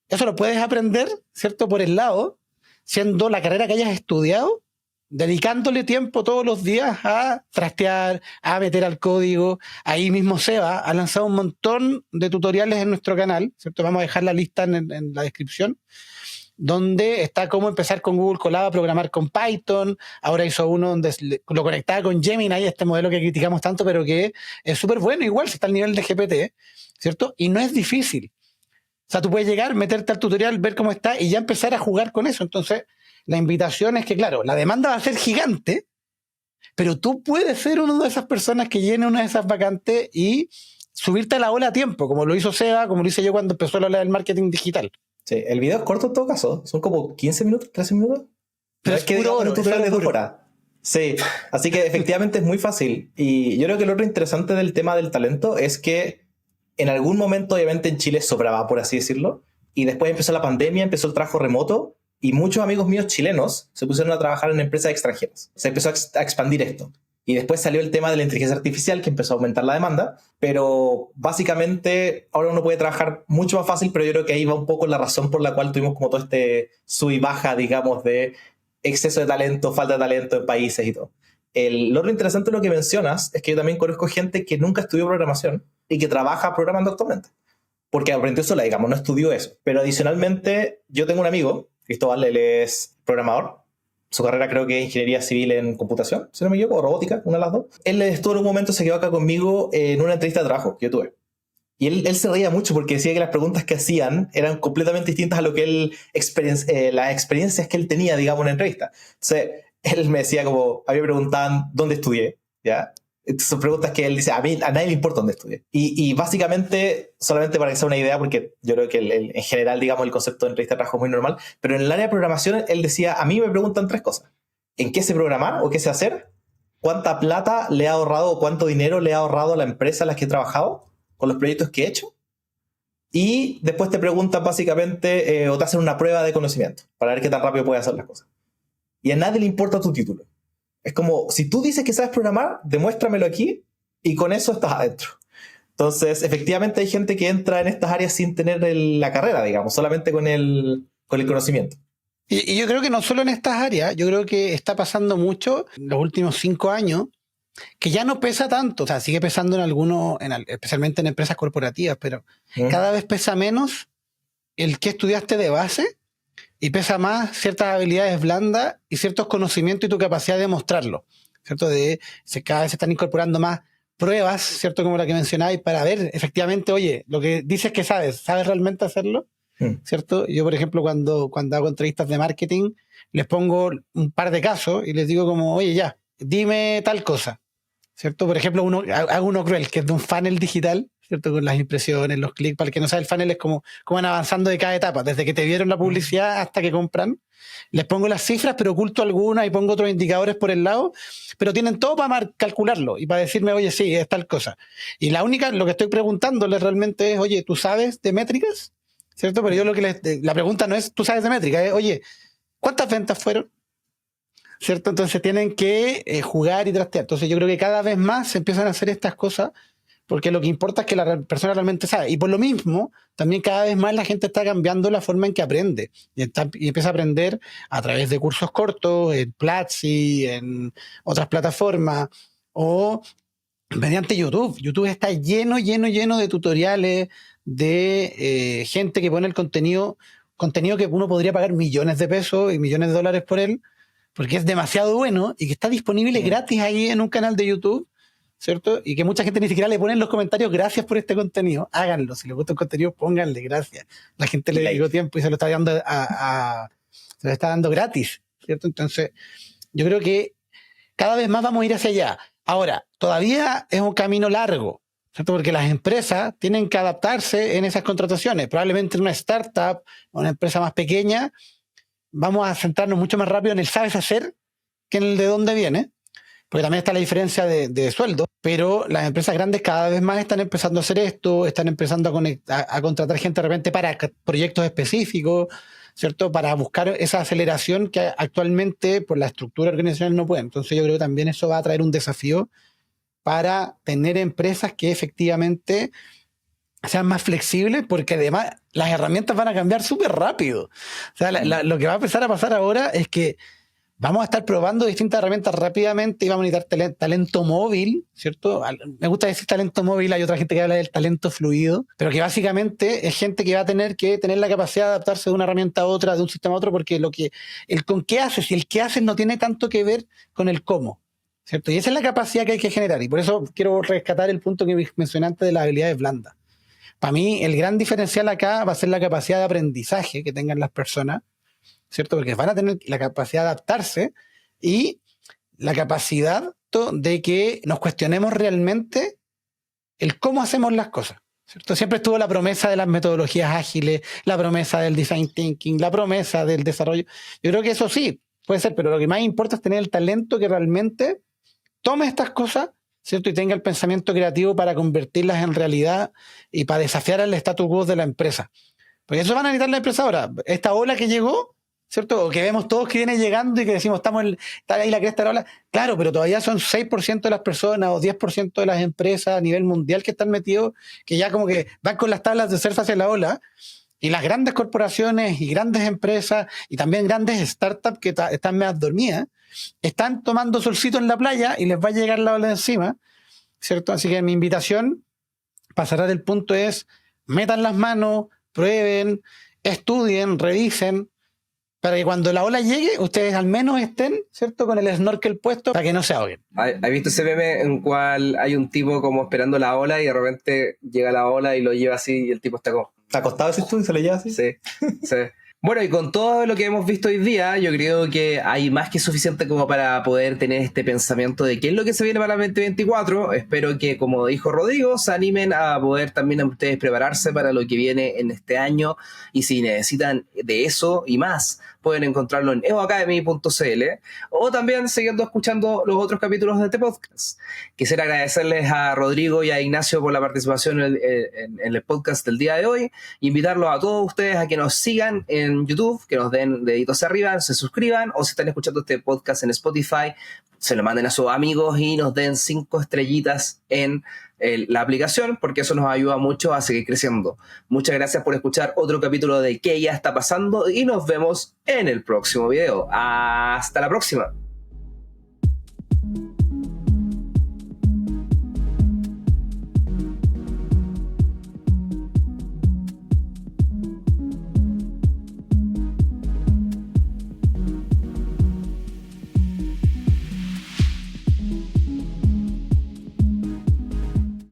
lo puedes aprender, ¿cierto? Por el lado, siendo la carrera que hayas estudiado, dedicándole tiempo todos los días a trastear, a meter al código. Ahí mismo Seba ha lanzado un montón de tutoriales en nuestro canal, ¿cierto? Vamos a dejar la lista en la descripción, donde está cómo empezar con Google Colab a programar con Python. Ahora hizo uno donde lo conectaba con Gemini, este modelo que criticamos tanto, pero que es súper bueno, igual si está al nivel de GPT, ¿cierto? Y no es difícil. O sea, tú puedes llegar, meterte al tutorial, ver cómo está y ya empezar a jugar con eso. Entonces, la invitación es que, claro, la demanda va a ser gigante, pero tú puedes ser una de esas personas que llene una de esas vacantes y subirte a la ola a tiempo, como lo hizo Seba, como lo hice yo cuando empezó la ola del marketing digital. Sí, el video es corto en todo caso, son como 15 minutos, 13 minutos. Pero es que puro oro, tutorial de 2 horas. Sí, así que efectivamente es muy fácil. Y yo creo que lo otro interesante del tema del talento es que en algún momento, obviamente, en Chile sobraba, por así decirlo, y después empezó la pandemia, empezó el trabajo remoto, y muchos amigos míos chilenos se pusieron a trabajar en empresas extranjeras. Se empezó a expandir esto. Y después salió el tema de la inteligencia artificial, que empezó a aumentar la demanda, pero básicamente ahora uno puede trabajar mucho más fácil, pero yo creo que ahí va un poco la razón por la cual tuvimos como todo este sub y baja, digamos, de exceso de talento, falta de talento en países y todo. Lo otro interesante de lo que mencionas es que yo también conozco gente que nunca estudió programación y que trabaja programando actualmente, porque aprendió sola, digamos, no estudió eso. Pero adicionalmente, yo tengo un amigo, Cristóbal, él es programador, su carrera creo que es ingeniería civil en computación, si no me equivoco, o robótica, una de las dos. Él estuvo en un momento, se quedó acá conmigo en una entrevista de trabajo que yo tuve. Y él se reía mucho porque decía que las preguntas que hacían eran completamente distintas a lo que las experiencias que él tenía, digamos, en la entrevista. Entonces, él me decía como, a mí me preguntaban dónde estudié, ¿ya? Son preguntas que él dice, a mí, a nadie le importa dónde estudié. Y básicamente, solamente para que sea una idea, porque yo creo que en general, digamos, el concepto de entrevista de trabajo es muy normal, pero en el área de programación, él decía, a mí me preguntan 3 cosas. ¿En qué sé programar o qué sé hacer? ¿Cuánta plata le ha ahorrado o cuánto dinero le ha ahorrado a la empresa en las que he trabajado con los proyectos que he hecho? Y después te preguntan básicamente, o te hacen una prueba de conocimiento para ver qué tan rápido puedes hacer las cosas. Y a nadie le importa tu título. Es como, si tú dices que sabes programar, demuéstramelo aquí y con eso estás adentro. Entonces, efectivamente hay gente que entra en estas áreas sin tener la carrera, digamos, solamente con el conocimiento. Y yo creo que no solo en estas áreas, yo creo que está pasando mucho en los últimos 5 años, que ya no pesa tanto, o sea, sigue pesando en algunos, especialmente en empresas corporativas, pero cada vez pesa menos el que estudiaste de base y pesa más ciertas habilidades blandas y ciertos conocimientos y tu capacidad de mostrarlo, ¿cierto? Cada vez se están incorporando más pruebas, ¿cierto? Como la que mencionáis, para ver efectivamente, oye, lo que dices que ¿sabes realmente hacerlo? ¿Cierto? Yo, por ejemplo, cuando hago entrevistas de marketing, les pongo un par de casos y les digo como, oye, ya, dime tal cosa, ¿cierto? Por ejemplo, hago uno cruel, que es de un funnel digital, ¿cierto? Con las impresiones, los clics. Para el que no sabe, el funnel es como van avanzando de cada etapa, desde que te vieron la publicidad hasta que compran. Les pongo las cifras, pero oculto algunas y pongo otros indicadores por el lado, pero tienen todo para calcularlo y para decirme, oye, sí, es tal cosa. Y lo que estoy preguntándoles realmente es, oye, ¿tú sabes de métricas? ¿Cierto? Pero yo la pregunta no es, ¿tú sabes de métricas? Es, oye, ¿cuántas ventas fueron? ¿Cierto? Entonces tienen que jugar y trastear. Entonces yo creo que cada vez más se empiezan a hacer estas cosas porque lo que importa es que la persona realmente sabe. Y por lo mismo, también cada vez más la gente está cambiando la forma en que aprende. Y empieza a aprender a través de cursos cortos, en Platzi, en otras plataformas, o mediante YouTube. YouTube está lleno de tutoriales, de gente que pone el contenido que uno podría pagar millones de pesos y millones de dólares por él, porque es demasiado bueno y que está disponible gratis ahí en un canal de YouTube, ¿cierto? Y que mucha gente ni siquiera le pone en los comentarios gracias por este contenido. Háganlo, si les gusta el contenido, pónganle gracias. La gente le dedicó tiempo y se lo está dando se lo está dando gratis, ¿cierto? Entonces, yo creo que cada vez más vamos a ir hacia allá. Ahora, todavía es un camino largo, ¿cierto? Porque las empresas tienen que adaptarse en esas contrataciones. Probablemente en una startup o una empresa más pequeña vamos a centrarnos mucho más rápido en el sabes hacer que en el de dónde viene, porque también está la diferencia de sueldo, pero las empresas grandes cada vez más están empezando a hacer esto, están empezando a contratar gente de repente para proyectos específicos, ¿cierto? Para buscar esa aceleración que actualmente por la estructura organizacional no pueden. Entonces yo creo que también eso va a traer un desafío para tener empresas que efectivamente sean más flexibles, porque además las herramientas van a cambiar súper rápido. O sea, lo que va a empezar a pasar ahora es que vamos a estar probando distintas herramientas rápidamente y vamos a necesitar talento móvil, ¿cierto? Me gusta decir talento móvil, hay otra gente que habla del talento fluido, pero que básicamente es gente que va a tener que tener la capacidad de adaptarse de una herramienta a otra, de un sistema a otro, porque el con qué haces y el qué haces no tiene tanto que ver con el cómo, ¿cierto? Y esa es la capacidad que hay que generar, y por eso quiero rescatar el punto que mencioné antes de las habilidades blandas. Para mí, el gran diferencial acá va a ser la capacidad de aprendizaje que tengan las personas, ¿cierto? Porque van a tener la capacidad de adaptarse y la capacidad de que nos cuestionemos realmente el cómo hacemos las cosas, ¿cierto? Siempre estuvo la promesa de las metodologías ágiles, la promesa del design thinking, la promesa del desarrollo. Yo creo que eso sí, puede ser, pero lo que más importa es tener el talento que realmente tome estas cosas, ¿cierto? Y tenga el pensamiento creativo para convertirlas en realidad y para desafiar el status quo de la empresa. Porque eso van a necesitar la empresa ahora. Esta ola que llegó, ¿cierto? O que vemos todos que viene llegando y que decimos, está ahí la cresta de la ola. Claro, pero todavía son 6% de las personas o 10% de las empresas a nivel mundial que están metidos, que ya como que van con las tablas de surf hacia la ola. Y las grandes corporaciones y grandes empresas y también grandes startups que están más dormidas, están tomando solcito en la playa y les va a llegar la ola de encima, ¿cierto? Así que mi invitación para cerrar el punto es, metan las manos, prueben, estudien, revisen, Para que cuando la ola llegue, ustedes al menos estén, ¿cierto? Con el snorkel puesto para que no se ahoguen. ¿Has visto ese meme en cual hay un tipo como esperando la ola y de repente llega la ola y lo lleva así y el tipo está como... ¿Está acostado ese tú y se lo lleva así? Sí, sí. Bueno, y con todo lo que hemos visto hoy día, yo creo que hay más que suficiente como para poder tener este pensamiento de qué es lo que se viene para el 2024. Espero que, como dijo Rodrigo, se animen a poder también a ustedes prepararse para lo que viene en este año. Y si necesitan de eso y más, pueden encontrarlo en evoacademy.cl o también siguiendo escuchando los otros capítulos de este podcast. Quisiera agradecerles a Rodrigo y a Ignacio por la participación en el podcast del día de hoy. Invitarlos a todos ustedes a que nos sigan en YouTube, que nos den deditos arriba, se suscriban, o si están escuchando este podcast en Spotify, se lo manden a sus amigos y nos den 5 estrellitas en la aplicación, porque eso nos ayuda mucho a seguir creciendo. Muchas gracias por escuchar otro capítulo de ¿Qué ya está pasando? Y nos vemos en el próximo video. Hasta la próxima.